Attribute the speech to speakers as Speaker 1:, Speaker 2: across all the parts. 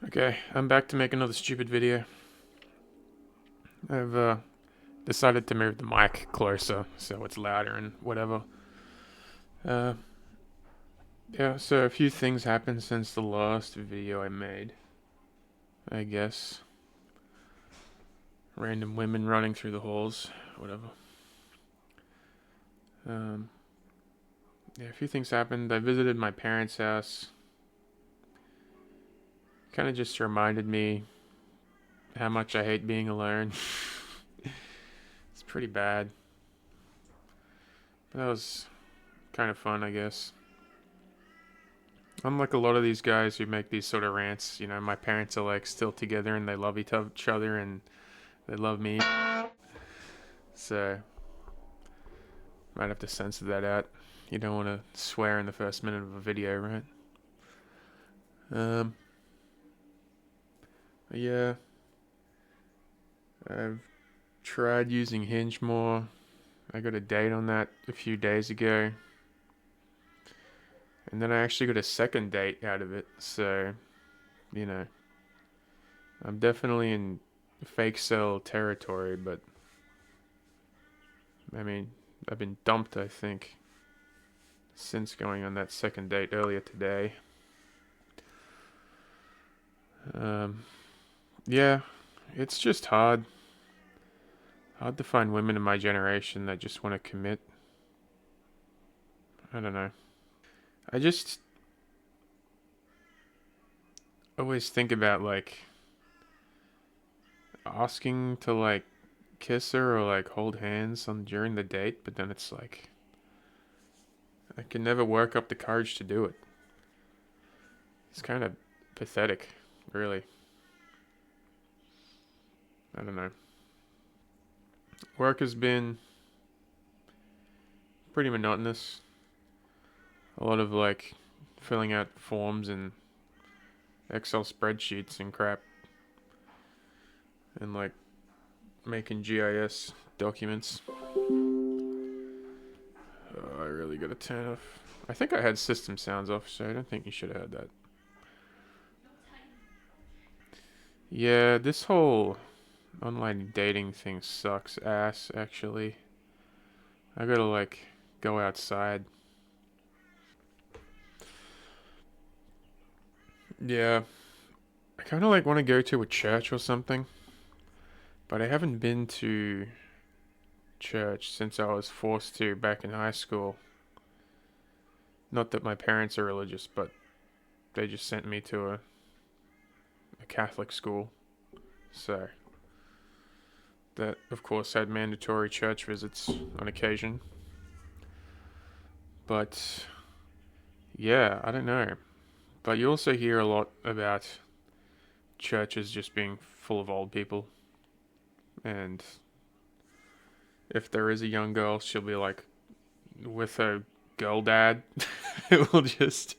Speaker 1: Okay, I'm back to make another stupid video. I've decided to move the mic closer so it's louder and whatever. Uh, yeah, so a few things happened since the last video I made. I guess. Random women running through the halls, whatever. Um, yeah, a few things happened. I visited my parents' house. Kind of just reminded me how much I hate being alone. It's pretty bad. But that was kind of fun, I guess. Unlike a lot of these guys who make these sort of rants, my parents are like still together and they love each other and they love me. So, might have to censor that out. You don't want to swear in the first minute of a video, right? Um, yeah, I've tried using Hinge more. I got a date on that a few days ago. And then I actually got a second date out of it. So, you know, I'm definitely in fake cell territory, but I mean, I've been dumped, I think, since going on that second date earlier today. Um, yeah, it's just hard to find women in my generation that just want to commit. I don't know. I just always think about like asking to like kiss her or like hold hands on during the date, but then it's like I can never work up the courage to do it. It's kind of pathetic, really. I don't know. Work has been pretty monotonous. A lot of like filling out forms and Excel spreadsheets and crap, and like making GIS documents. I really gotta turn off. I think I had system sounds off, so I don't think you should have heard that. Yeah, this whole online dating thing sucks ass, actually. I gotta like go outside. Yeah, I kind of like want to go to a church or something, but I haven't been to church since I was forced to back in high school. Not that my parents are religious, but they just sent me to a Catholic school. So that, of course, had mandatory church visits on occasion. But yeah, I don't know. But you also hear a lot about churches just being full of old people. And if there is a young girl, she'll be like with her girl dad. it will just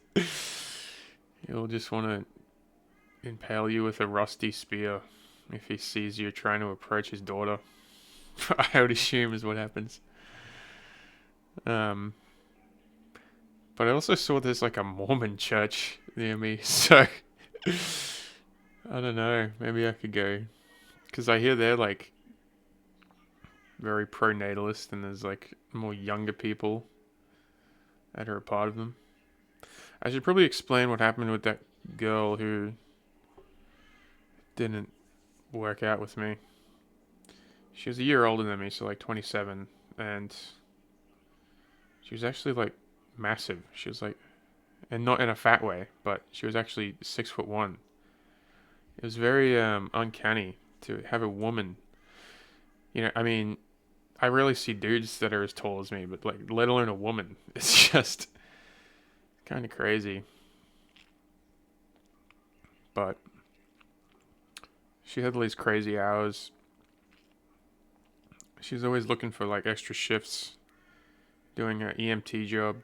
Speaker 1: he'll just want to impale you with a rusty spear if he sees you trying to approach his daughter. I would assume is what happens. Um, but I also saw there's like a Mormon church near me, so I don't know. Maybe I could go because I hear they're like very pro-natalist, and there's like more younger people that are a part of them. I should probably explain what happened with that girl who didn't work out with me. She was a year older than me, so like 27, and she was actually like massive. She was like, and not in a fat way, but she was actually 6'1". It was very uncanny to have a woman. I mean, I rarely see dudes that are as tall as me, but like, let alone a woman. It's just kind of crazy. But she had all these crazy hours. She was always looking for like extra shifts, doing her EMT job,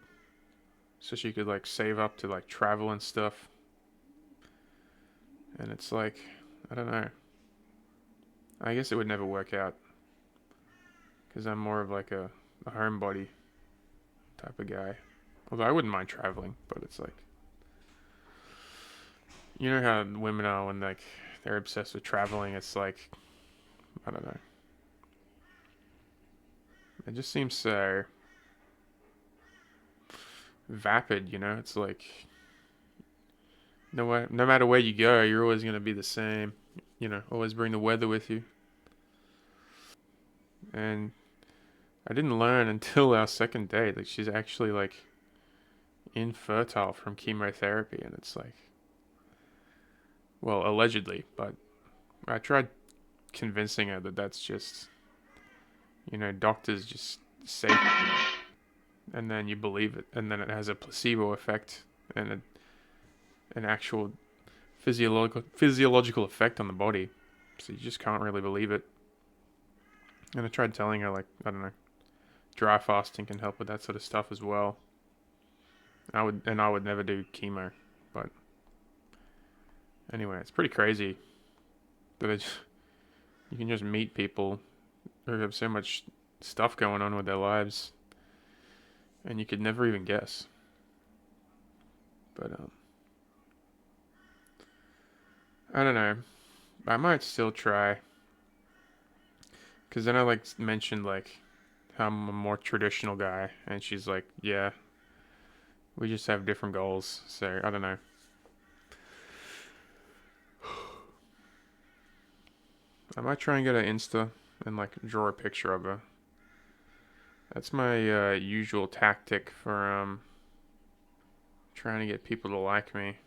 Speaker 1: so she could like save up to like travel and stuff. And it's like, I don't know. I guess it would never work out because I'm more of like a homebody type of guy. Although I wouldn't mind traveling, but it's like, You know how women are when like they're obsessed with traveling. It's like I don't know. It just seems so vapid. It's like no matter where you go, you're always gonna be the same. Always bring the weather with you. And I didn't learn until our second date that she's actually like infertile from chemotherapy, and it's like, well, allegedly, but I tried convincing her that that's just, doctors just say, and then you believe it, and then it has a placebo effect and an actual physiological effect on the body. So you just can't really believe it. And I tried telling her like I don't know, dry fasting can help with that sort of stuff as well. I would never do chemo, but anyway, it's pretty crazy that you can just meet people who have so much stuff going on with their lives, and you could never even guess. But I don't know. I might still try, cause then I like mentioned like how I'm a more traditional guy, and she's like, yeah, we just have different goals. So I don't know. I might try and get an Insta and like draw a picture of her. That's my usual tactic for trying to get people to like me.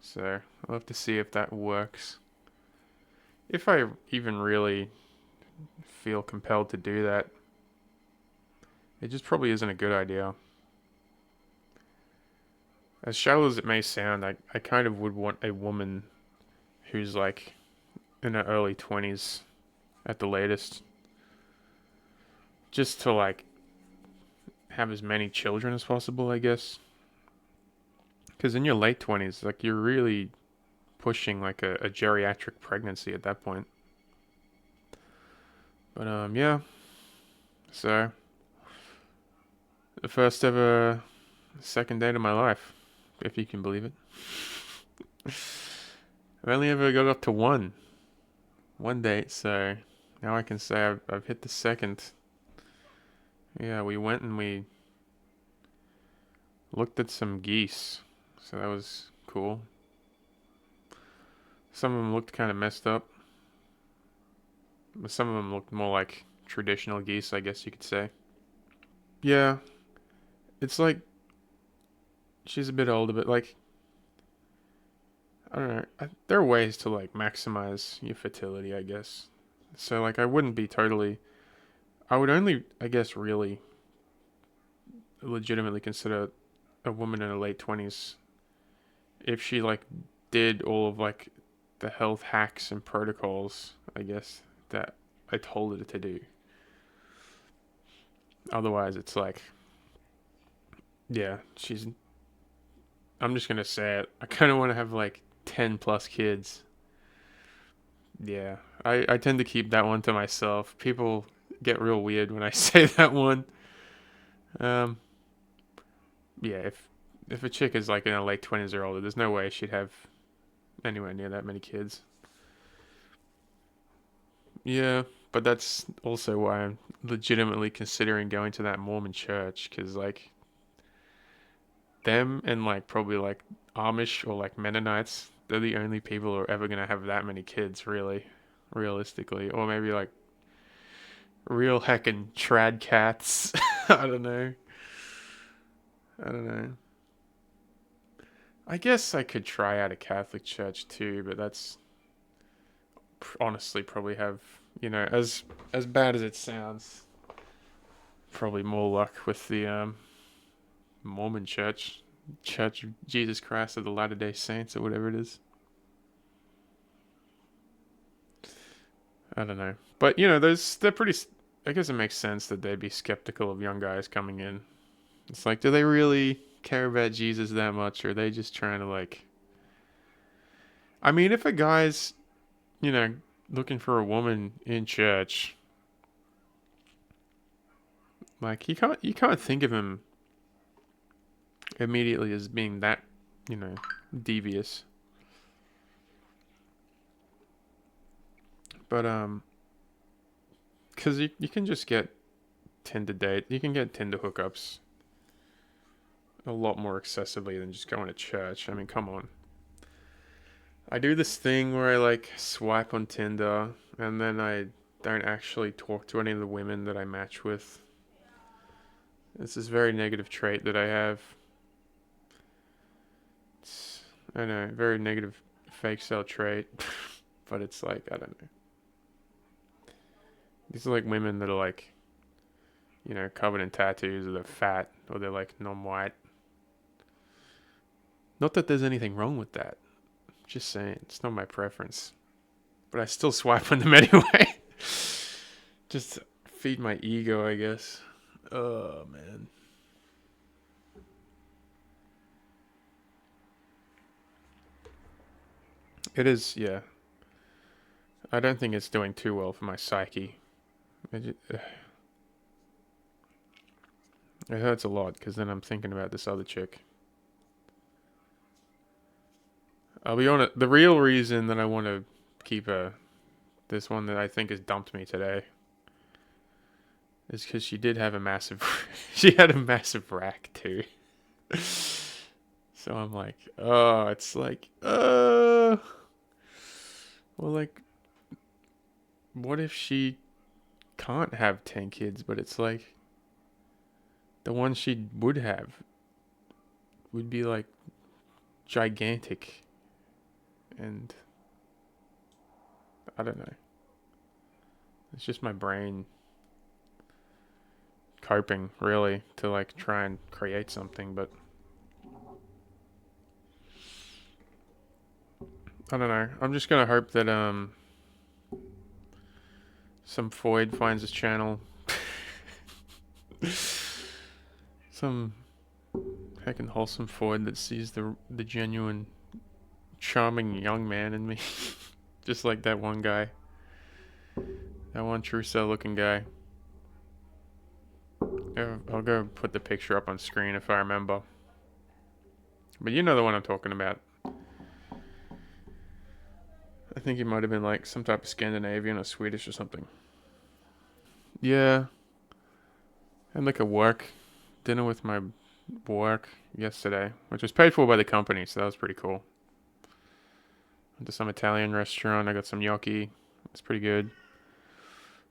Speaker 1: So I'll have to see if that works. If I even really feel compelled to do that, it just probably isn't a good idea. As shallow as it may sound, I kind of would want a woman who's like in her early 20s at the latest, just to like have as many children as possible, I guess. Because in your late 20s, like you're really pushing like a geriatric pregnancy at that point. But yeah. So the first ever second date of my life, if you can believe it. I've only ever got up to one date, so now I can say I've hit the second. Yeah, we went and we looked at some geese, so that was cool. Some of them looked kind of messed up, but some of them looked more like traditional geese, I guess you could say. Yeah, it's like she's a bit older, but like I don't know. There are ways to like maximize your fertility, I guess. So like I wouldn't be totally. I would only, I guess, really legitimately consider a woman in her late 20s if she like did all of like the health hacks and protocols, I guess, that I told her to do. Otherwise, it's like, yeah, she's. I'm just gonna say it. I kind of want to have like 10 plus kids. Yeah, I tend to keep that one to myself. People get real weird when I say that one. Um, yeah, if a chick is like in her late 20s or older, there's no way she'd have anywhere near that many kids. Yeah, but that's also why I'm legitimately considering going to that Mormon church because like them and like probably like Amish or like Mennonites, they're the only people who are ever gonna have that many kids, really, realistically, or maybe like real heckin' trad cats. I don't know. I don't know. I guess I could try out a Catholic church too, but that's honestly probably have as bad as it sounds, probably more luck with the Mormon church, Church of Jesus Christ of the Latter Day Saints or whatever it is. I don't know, but they're pretty. I guess it makes sense that they'd be skeptical of young guys coming in. It's like, do they really care about Jesus that much, or are they just trying to like? I mean, if a guy's you know looking for a woman in church, like you can't think of him immediately as being that. you know, devious. But because you can just get Tinder date, you can get Tinder hookups a lot more accessibly than just going to church. I mean, come on. I do this thing where I like swipe on Tinder and then I don't actually talk to any of the women that I match with. It's this very negative trait that I have. It's, I don't know, very negative fake cell trait. But it's like, I don't know. These are like women that are like, you know, covered in tattoos or they're fat or they're like non-white. Not that there's anything wrong with that. Just saying, it's not my preference. But I still swipe on them anyway. Just feed my ego, I guess. Oh, man. It is, yeah. I don't think it's doing too well for my psyche. It hurts a lot because then I'm thinking about this other chick. I'll be honest, the real reason that I want to keep this one that I think has dumped me today is because she did have a massive, she had a massive rack too. So I'm like, oh, it's like, well, like, what if she can't have 10 kids, but it's like, the one she would have would be like gigantic. And I don't know. It's just my brain coping, really, to like try and create something, but I don't know. I'm just gonna hope that some Foid finds his channel. Some heckin' wholesome Foid that sees the genuine, charming young man in me. Just like that one guy. That one Trusso looking guy. I'll go put the picture up on screen if I remember. But you know the one I'm talking about. I think he might have been like some type of Scandinavian or Swedish or something. Yeah. Had like a work dinner with my work yesterday, which was paid for by the company, so that was pretty cool. Went to some Italian restaurant. I got some gnocchi. It's pretty good.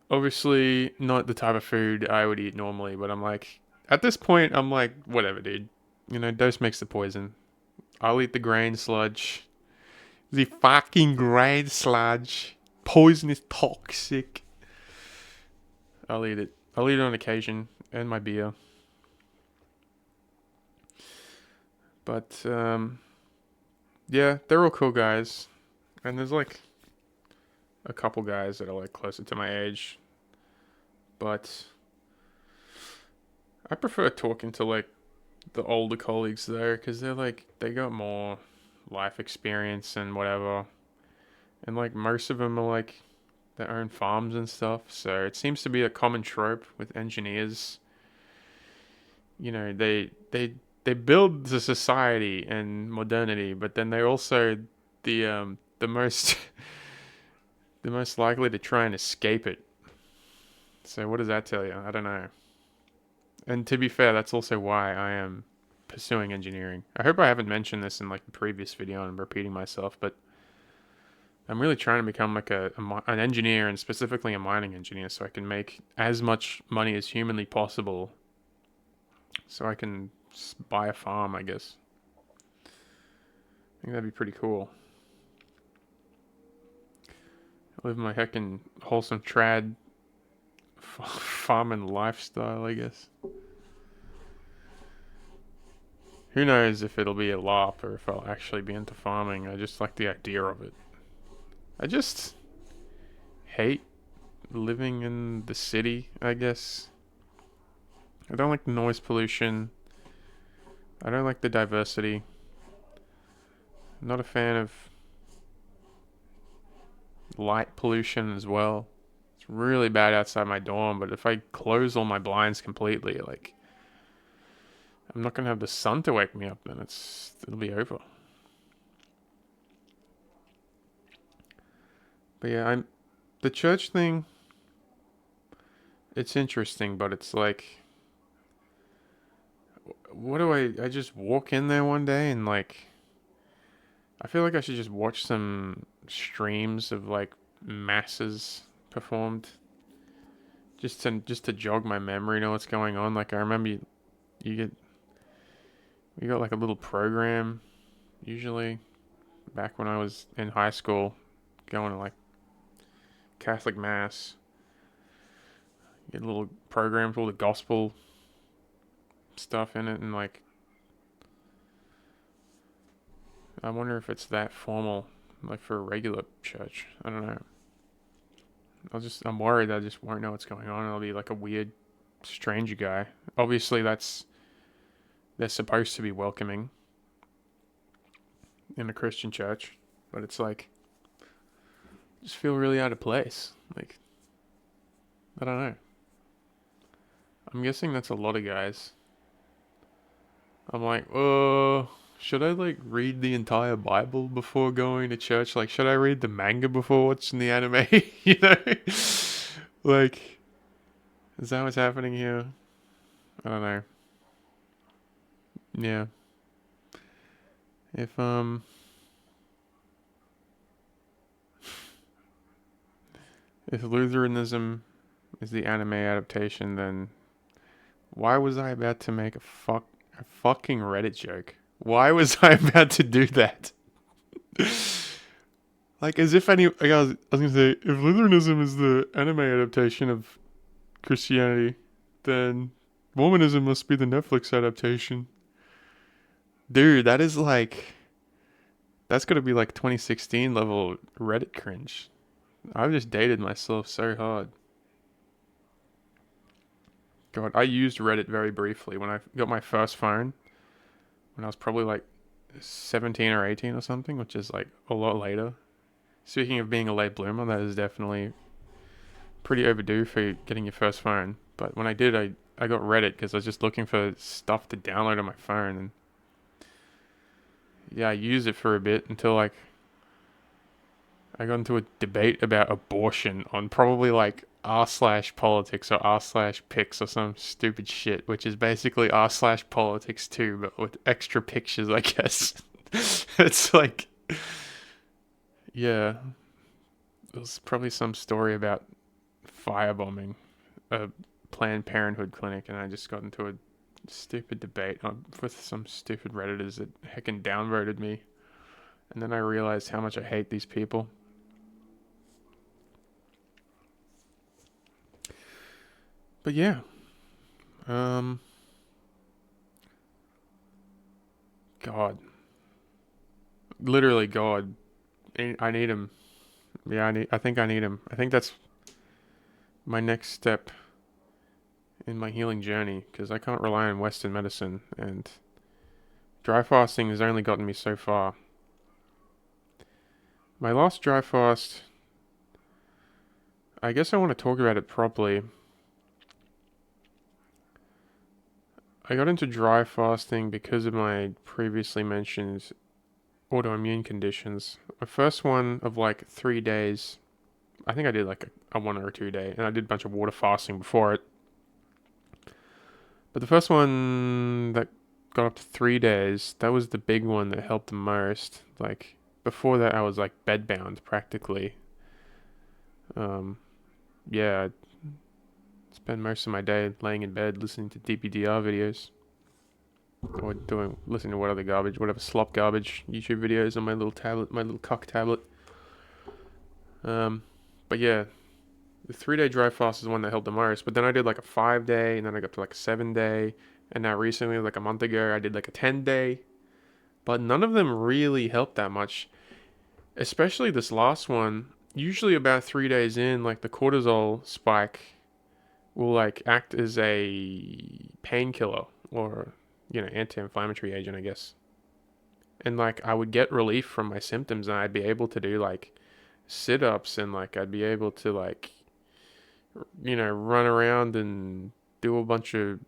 Speaker 1: Obviously, not the type of food I would eat normally, but I'm like, at this point, I'm like, whatever, dude. You know, dose makes the poison. I'll eat the grain sludge. The fucking grain sludge. Poison is toxic. I'll eat it. I'll eat it on occasion, and my beer. But, yeah, they're all cool guys. And there's like a couple guys that are like closer to my age. But I prefer talking to like the older colleagues there because they're like, they got more life experience and whatever. And like most of them are like their own farms and stuff. So it seems to be a common trope with engineers. You know, they build the society and modernity, but then they're also the most the most likely to try and escape it. So what does that tell you? I don't know. And to be fair, that's also why I am pursuing engineering. I hope I haven't mentioned this in like the previous video and I'm repeating myself, but I'm really trying to become like an engineer and specifically a mining engineer so I can make as much money as humanly possible so I can buy a farm, I guess. I think that'd be pretty cool. Live my heckin' wholesome trad farming lifestyle, I guess. Who knows if it'll be a LARP or if I'll actually be into farming. I just like the idea of it. I just hate living in the city, I guess. I don't like the noise pollution. I don't like the diversity. I'm not a fan of light pollution as well. It's really bad outside my dorm, but if I close all my blinds completely, like, I'm not gonna have the sun to wake me up. Then it'll be over. But yeah, the church thing. It's interesting, but it's like, what do I just walk in there one day and like, I feel like I should just watch some streams of like masses performed just to jog my memory, know what's going on. Like I remember you get we got like a little program usually back when I was in high school, going to like Catholic mass. You get a little program with all the gospel stuff in it, and like I wonder if it's that formal like for a regular church. I don't know. I'm worried I just won't know what's going on. I'll be like a weird stranger guy. Obviously they're supposed to be welcoming in a Christian church, but it's like I just feel really out of place. Like I don't know. I'm guessing that's a lot of guys. I'm like, should I like read the entire Bible before going to church? Like, should I read the manga before watching the anime? You know, like, is that what's happening here? I don't know. Yeah. If if Lutheranism is the anime adaptation, then why was I about to make a fucking Reddit joke? Why was I about to do that? Like as if like I was gonna say, if Lutheranism is the anime adaptation of Christianity, then Mormonism must be the Netflix adaptation. Dude, that's gonna be like 2016 level Reddit cringe. I've just dated myself so hard. God, I used Reddit very briefly when I got my first phone when I was probably like 17 or 18 or something, which is like a lot later. Speaking of being a late bloomer, that is definitely pretty overdue for getting your first phone. But when I did, I got Reddit because I was just looking for stuff to download on my phone, and yeah, I used it for a bit until like I got into a debate about abortion on probably like r slash politics or r slash pics or some stupid shit, which is basically r slash politics too, but with extra pictures, I guess. It's like, yeah, it was probably some story about firebombing a Planned Parenthood clinic, and I just got into a stupid debate with some stupid Redditors that heckin' downvoted me. And then I realized how much I hate these people. But yeah, um, God, literally God, I need him. Yeah, I think I need him. I think that's my next step in my healing journey because I can't rely on Western medicine, and dry fasting has only gotten me so far. My last dry fast, I guess I want to talk about it properly. I got into dry fasting because of my previously mentioned autoimmune conditions. My first one of like 3 days, I think I did like a 1 or 2 day, and I did a bunch of water fasting before it. But the first one that got up to 3 days, that was the big one that helped the most. Like before that, I was like bedbound practically. Um, yeah, I spend most of my day laying in bed listening to DPDR videos or listening to whatever slop garbage YouTube videos on my little tablet, my little cock tablet. Um, but yeah, the 3 day dry fast is the one that helped the most. But then I did like a 5 day, and then I got to like a 7 day, and now recently, like a month ago, I did like a 10 day. But none of them really helped that much. Especially this last one. Usually about 3 days in, like the cortisol spike will like act as a painkiller or anti-inflammatory agent, I guess. And like I would get relief from my symptoms, and I'd be able to do like sit-ups, and like I'd be able to like run around and do a bunch of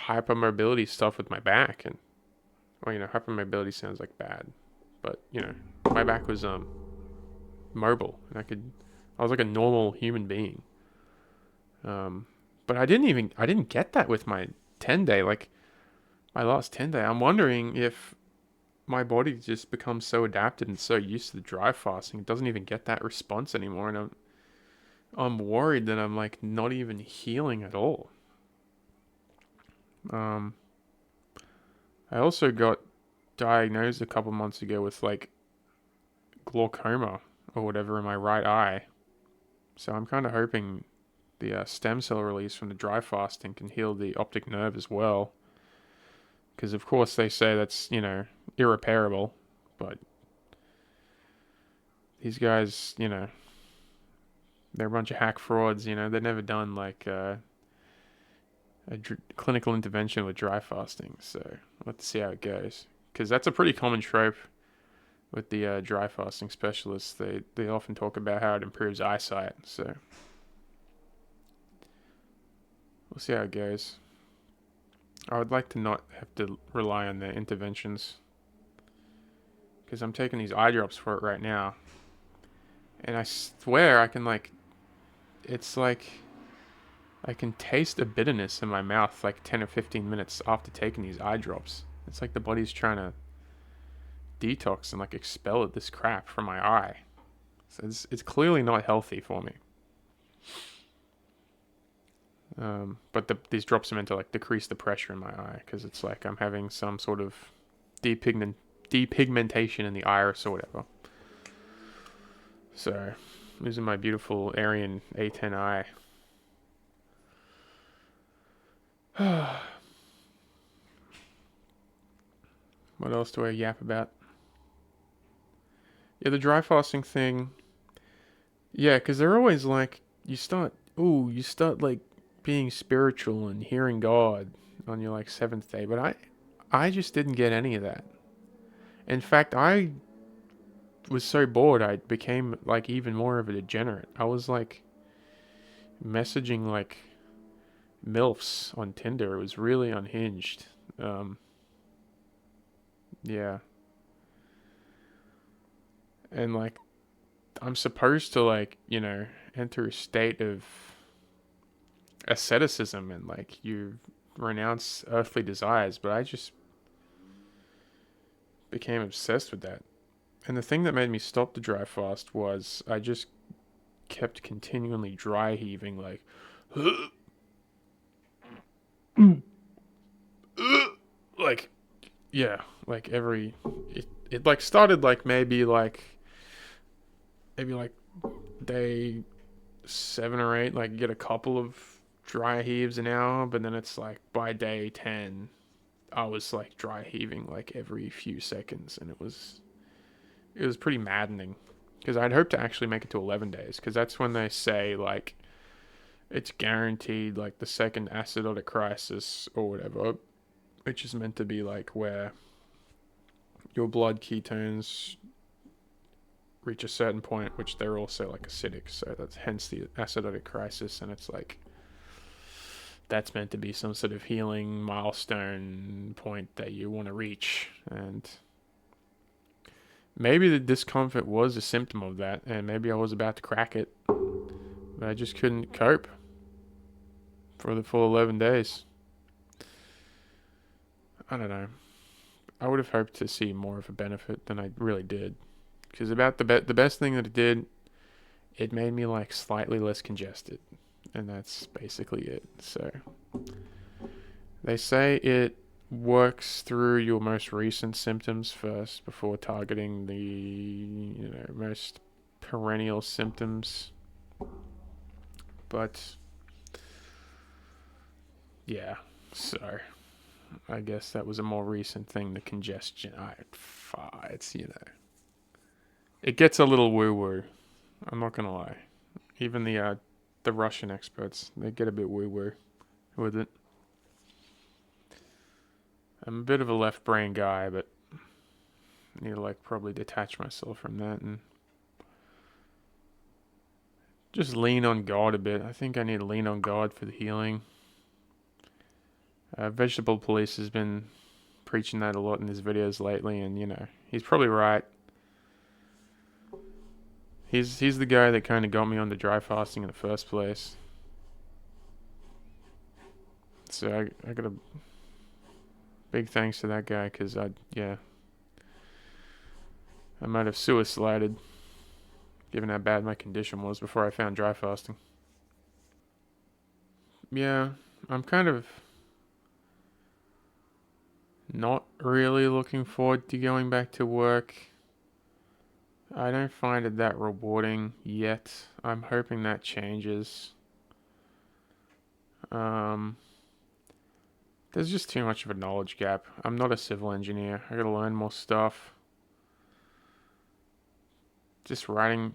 Speaker 1: hypermobility stuff with my back, and well, hypermobility sounds like bad, but my back was mobile, and I was like a normal human being. But I didn't get that with my 10-day, like my last 10-day. I'm wondering if my body just becomes so adapted and so used to the dry fasting, it doesn't even get that response anymore, and I'm worried that I'm like not even healing at all. Um, I also got diagnosed a couple months ago with like glaucoma or whatever in my right eye. So I'm kind of hoping the stem cell release from the dry fasting can heal the optic nerve as well. Because of course they say that's, irreparable. But these guys, they're a bunch of hack frauds, they've never done like clinical intervention with dry fasting. So let's see how it goes. Because that's a pretty common trope with the dry fasting specialists. They often talk about how it improves eyesight. So we'll see how it goes. I would like to not have to rely on their interventions, because I'm taking these eye drops for it right now, and I swear I can it's like I can taste a bitterness in my mouth like 10 or 15 minutes after taking these eye drops. It's like the body's trying to detox and like expel this crap from my eye. So it's clearly not healthy for me. But these drops are meant to like decrease the pressure in my eye, because it's like I'm having some sort of depigmentation in the iris or whatever. So losing my beautiful Aryan A10 eye. What else do I yap about? Yeah, the dry fasting thing. Yeah, because they're always like, you start like being spiritual and hearing God on your like seventh day, but I just didn't get any of that. In fact, I was so bored I became like even more of a degenerate. I was like messaging like MILFs on Tinder. It was really unhinged. Yeah. And like I'm supposed to like, enter a state of asceticism and like you renounce earthly desires, but I just became obsessed with that. And the thing that made me stop the dry fast was I just kept continually dry heaving like like yeah, like it like started like maybe like day 7 or 8, like get a couple of dry heaves an hour, but then it's like by day 10 I was like dry heaving like every few seconds, and it was pretty maddening, because I'd hoped to actually make it to 11 days, because that's when they say like it's guaranteed like the second acidotic crisis or whatever, which is meant to be like where your blood ketones reach a certain point, which they're also like acidic, so that's hence the acidotic crisis, and it's like that's meant to be some sort of healing milestone point that you want to reach, and maybe the discomfort was a symptom of that, and maybe I was about to crack it, but I just couldn't cope for the full 11 days. I don't know. I would have hoped to see more of a benefit than I really did, because about the best thing that it did, it made me like slightly less congested, and that's basically it. So they say it works through your most recent symptoms first before targeting the most perennial symptoms. But yeah, so I guess that was a more recent thing. The congestion, it's it gets a little woo woo. I'm not gonna lie. Even the Russian experts, they get a bit woo woo with it. I'm a bit of a left brain guy, but I need to like probably detach myself from that and just lean on God a bit. I think I need to lean on God for the healing. Vegetable Police has been preaching that a lot in his videos lately, and he's probably right. He's the guy that kind of got me on the dry fasting in the first place. So I got a big thanks to that guy because I might have suicided given how bad my condition was before I found dry fasting. Yeah, I'm kind of not really looking forward to going back to work. I don't find it that rewarding yet. I'm hoping that changes. Um, there's just too much of a knowledge gap. I'm not a civil engineer. I gotta learn more stuff. Just writing,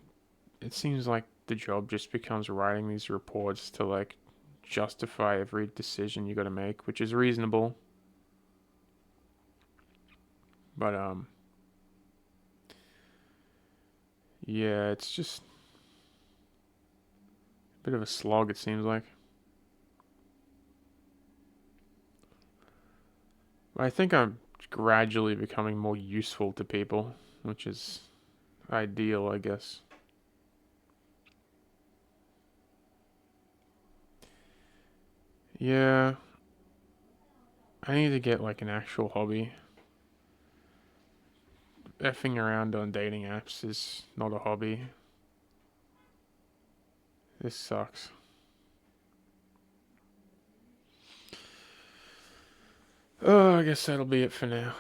Speaker 1: it seems like the job just becomes writing these reports to like justify every decision you gotta make, which is reasonable. But yeah, it's just a bit of a slog, it seems like. I think I'm gradually becoming more useful to people, which is ideal, I guess. Yeah, I need to get like an actual hobby. Effing around on dating apps is not a hobby. This sucks. Oh, I guess that'll be it for now.